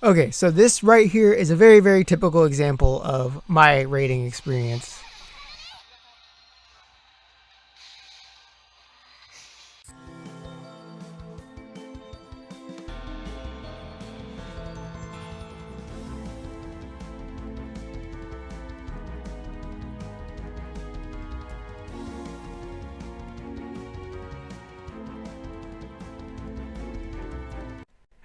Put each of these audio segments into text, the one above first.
Okay, so this right here is a very, very typical example of my raiding experience.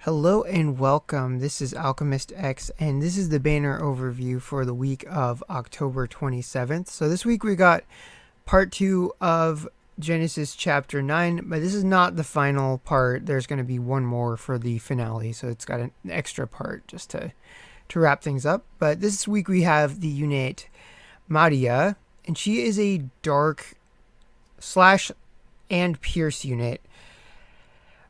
Hello and welcome. This is Alchemistexe, and this is the banner overview for the week of October 27th. So this week we got part 2 of Genesis chapter 9, but this is not the final part. There's going to be one more for the finale, so it's got an extra part just to wrap things up. But this week we have the unit Matia, and she is a dark slash and pierce unit.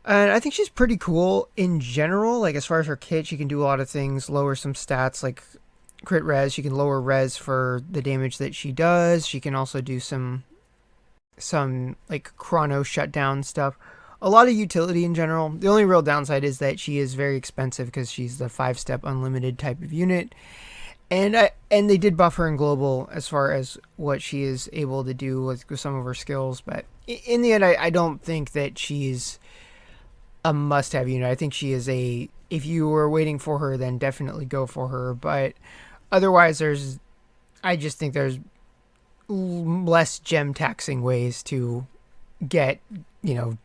And I think she's pretty cool in general. Like, as far as her kit, she can do a lot of things, lower some stats like crit res. She can lower res for the damage that she does. She can also do some like chrono shutdown stuff. A lot of utility in general. The only real downside is that she is very expensive because she's the 5-step unlimited type of unit. And they did buff her in global as far as what she is able to do with some of her skills. But in the end, I don't think that she's a must-have unit. I think she is if you were waiting for her, then definitely go for her. But otherwise, I just think there's less gem taxing ways to get,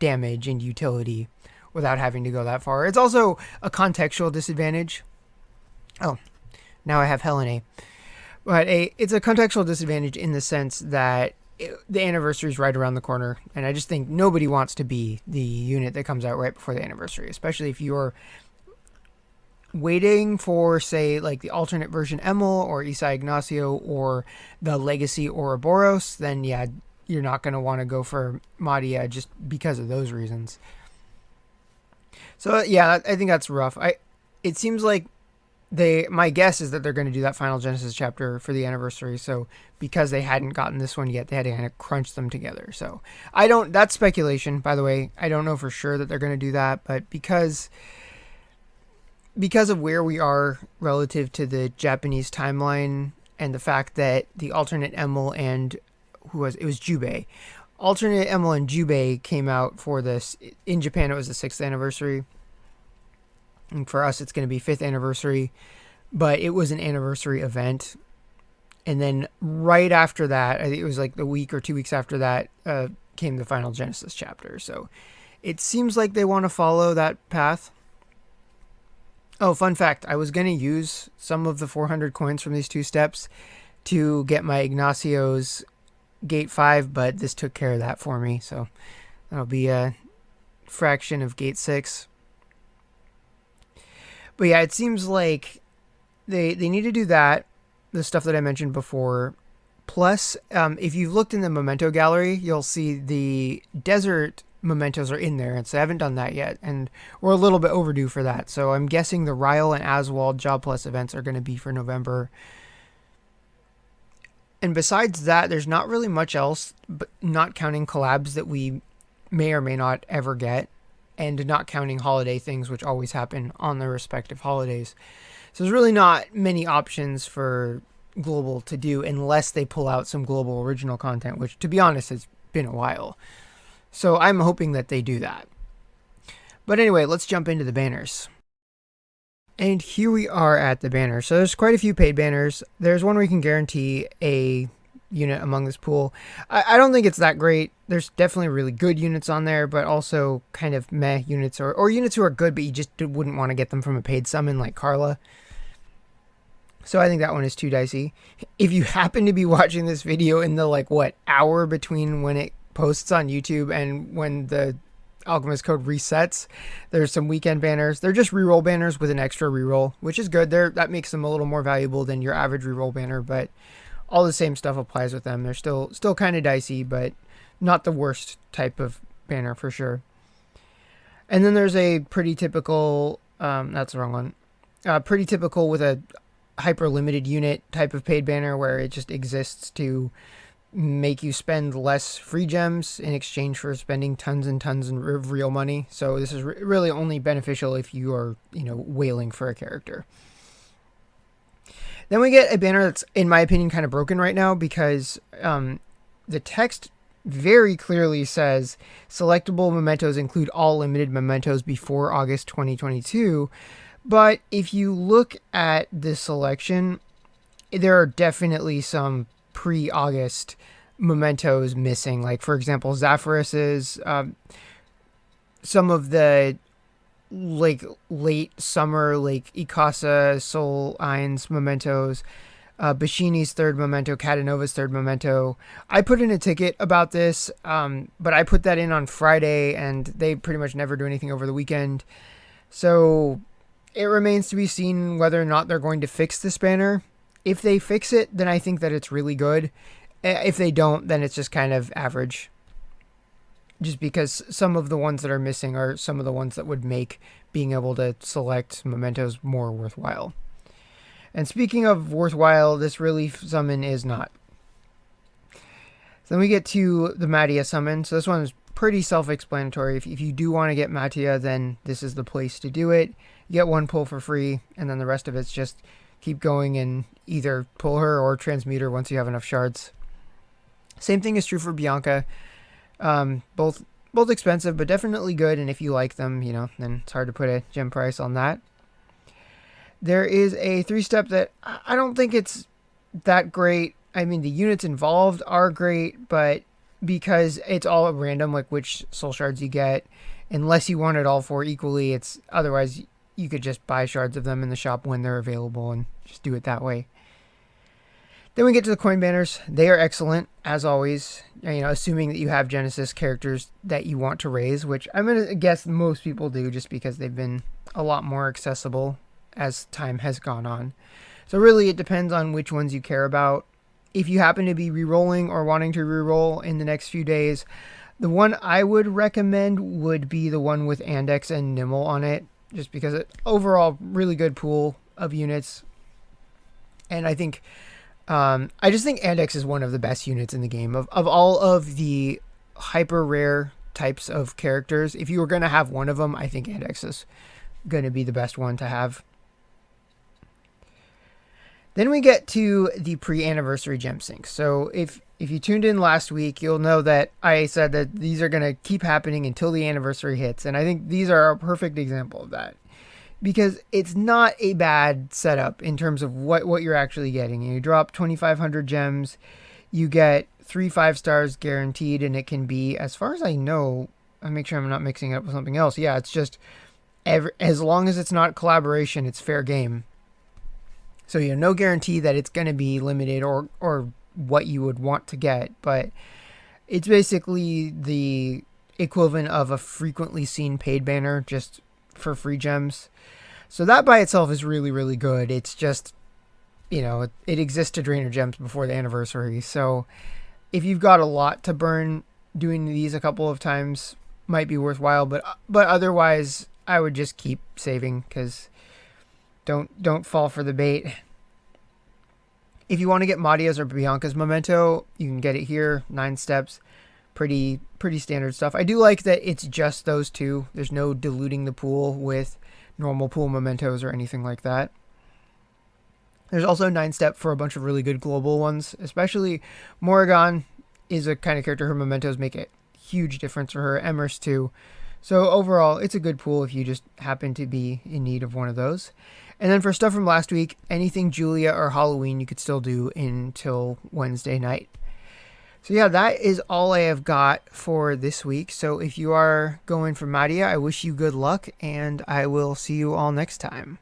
damage and utility without having to go that far. It's also a contextual disadvantage. Oh, now I have Helene. But it's a contextual disadvantage in the sense that the anniversary is right around the corner, and I just think nobody wants to be the unit that comes out right before the anniversary, especially if you're waiting for, say, like the alternate version Emil or Isai Ignacio or the Legacy Ouroboros. Then yeah, you're not going to want to go for Matia just because of those reasons. So yeah, I think that's rough. It seems like my guess is that they're going to do that final Genesis chapter for the anniversary. So because they hadn't gotten this one yet, they had to kind of crunch them together. So that's speculation, by the way. I don't know for sure that they're going to do that, but because of where we are relative to the Japanese timeline and the fact that the alternate Emil and it was Jubei. Alternate Emil and Jubei came out for this. In Japan, it was the 6th anniversary. And for us, it's going to be 5th anniversary, but it was an anniversary event. And then right after that, I think it was like the week or 2 weeks after that, came the final Genesis chapter. So it seems like they want to follow that path. Oh, fun fact, I was going to use some of the 400 coins from these 2 steps to get my Ignacio's Gate 5, but this took care of that for me. So that'll be a fraction of Gate 6. But yeah, it seems like they need to do that, the stuff that I mentioned before. Plus, if you've looked in the Memento gallery, you'll see the desert mementos are in there, and so I haven't done that yet, and we're a little bit overdue for that. So I'm guessing the Ryle and Aswald Job Plus events are going to be for November. And besides that, there's not really much else, but not counting collabs that we may or may not ever get, and not counting holiday things, which always happen on the respective holidays. So there's really not many options for global to do unless they pull out some global original content, which, to be honest, has been a while. So I'm hoping that they do that. But anyway, let's jump into the banners. And here we are at the banner. So there's quite a few paid banners. There's one where you can guarantee a unit among this pool. I don't think it's that great. There's definitely really good units on there, but also kind of meh units or units who are good, but you just wouldn't want to get them from a paid summon like Carla. So I think that one is too dicey. If you happen to be watching this video in the hour between when it posts on YouTube and when the Alchemist code resets, there's some weekend banners. They're just reroll banners with an extra reroll, which is good. That makes them a little more valuable than your average reroll banner, but all the same stuff applies with them. They're still kind of dicey, but not the worst type of banner for sure. And then there's a pretty typical, that's the wrong one, pretty typical with a hyper limited unit type of paid banner where it just exists to make you spend less free gems in exchange for spending tons and tons of real money. So this is really only beneficial if you are, whaling for a character. Then we get a banner that's, in my opinion, kind of broken right now because the text very clearly says selectable mementos include all limited mementos before August 2022. But if you look at this selection, there are definitely some pre-August mementos missing. Like, for example, Zafaras's, some of the late summer, Ikasa, Soul Ein's mementos, Bashini's third memento, Catanova's third memento. I put in a ticket about this, but I put that in on Friday, and they pretty much never do anything over the weekend. So it remains to be seen whether or not they're going to fix this banner. If they fix it, then I think that it's really good. If they don't, then it's just kind of average. Just because some of the ones that are missing are some of the ones that would make being able to select mementos more worthwhile. And speaking of worthwhile, this relief summon is not. So then we get to the Matia summon. So this one is pretty self-explanatory. If you do want to get Matia, then this is the place to do it. You get one pull for free, and then the rest of it's just keep going and either pull her or transmute her once you have enough shards. Same thing is true for Bianca. Both expensive, but definitely good. And if you like them, then it's hard to put a gem price on that. There is a 3-step that I don't think it's that great. I mean, the units involved are great, but because it's all random, like which soul shards you get, unless you want it all 4 equally, otherwise you could just buy shards of them in the shop when they're available and just do it that way. Then we get to the coin banners. They are excellent, as always, assuming that you have Genesis characters that you want to raise, which I'm going to guess most people do just because they've been a lot more accessible as time has gone on. So really it depends on which ones you care about. If you happen to be re-rolling or wanting to re-roll in the next few days, the one I would recommend would be the one with Andex and Nimble on it, just because it overall really good pool of units. And I think I just think Andex is one of the best units in the game. Of all of the hyper rare types of characters, if you were going to have one of them, I think Andex is going to be the best one to have. Then we get to the pre-anniversary gem syncs. So if you tuned in last week, you'll know that I said that these are going to keep happening until the anniversary hits. And I think these are a perfect example of that. Because it's not a bad setup in terms of what you're actually getting. You drop 2,500 gems, you get 3 5-stars guaranteed, and it can be, as far as I know, I'll make sure I'm not mixing it up with something else. Yeah, it's just, as long as it's not collaboration, it's fair game. So no guarantee that it's going to be limited or what you would want to get, but it's basically the equivalent of a frequently seen paid banner just for free gems. So that by itself is really, really good. It's just, it exists to drain your gems before the anniversary. So if you've got a lot to burn, doing these a couple of times might be worthwhile, but otherwise I would just keep saving, because don't fall for the bait. If you want to get Matia's or Bianca's memento, you can get it here. 9 steps. Pretty standard stuff. I do like that it's just those two. There's no diluting the pool with normal pool mementos or anything like that. There's also 9-step for a bunch of really good global ones, especially Morrigan is a kind of character her mementos make a huge difference for her. Emers too. So overall, it's a good pool if you just happen to be in need of one of those. And then for stuff from last week, anything Julia or Halloween you could still do until Wednesday night. So yeah, that is all I have got for this week. So if you are going for Matia, I wish you good luck, and I will see you all next time.